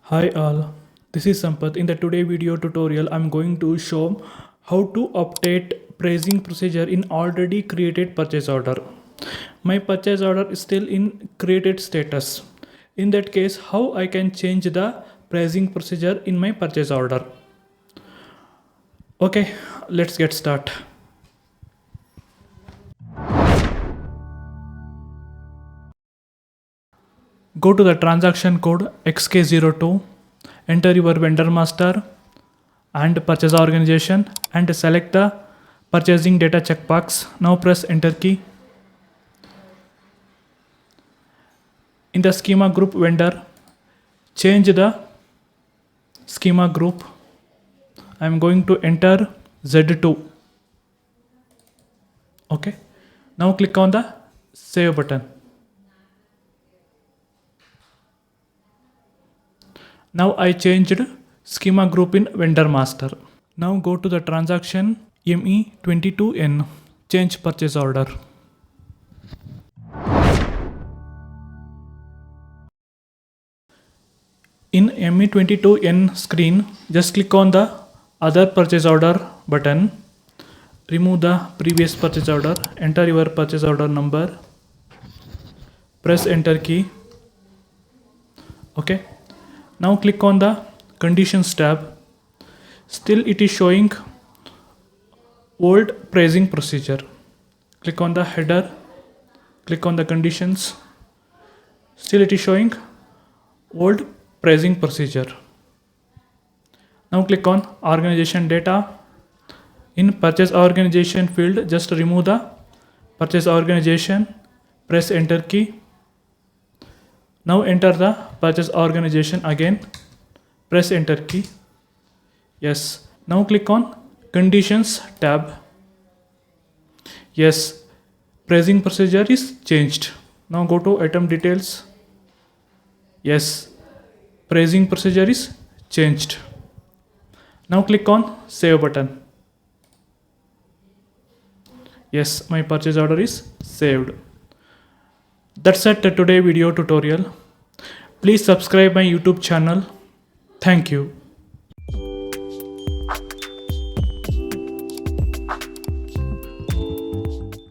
Hi all, this is Sampath. In the today video tutorial, I'm going to show how to update pricing procedure in already created purchase order. My purchase order is still in created status. In that case, how I can change the pricing procedure in my purchase order. Okay, let's get started. Go to the transaction code XK02, enter your vendor master and purchase organization and select the purchasing data checkbox. Now press enter key. In the schema group vendor, change the schema group. I am going to enter Z2. Okay. Now click on the save button. Now I changed schema group in vendor master. Now go to the transaction ME22N, change purchase order. In ME22N screen, just click on the other purchase order button. Remove the previous purchase order, enter your purchase order number, press enter key. Okay. Now click on the conditions tab. Still it is showing old pricing procedure. Click on the header, click on the conditions. Still it is showing old pricing procedure. Now click on organization data. In purchase organization field, just remove the purchase organization, press enter key. Now enter the purchase organization again, press enter key. Yes. Now click on conditions tab. Yes, pricing procedure is changed. Now go to item details. Yes, pricing procedure is changed. Now click on save button. Yes, my purchase order is saved. That's it today video tutorial. Please subscribe my YouTube channel. Thank you.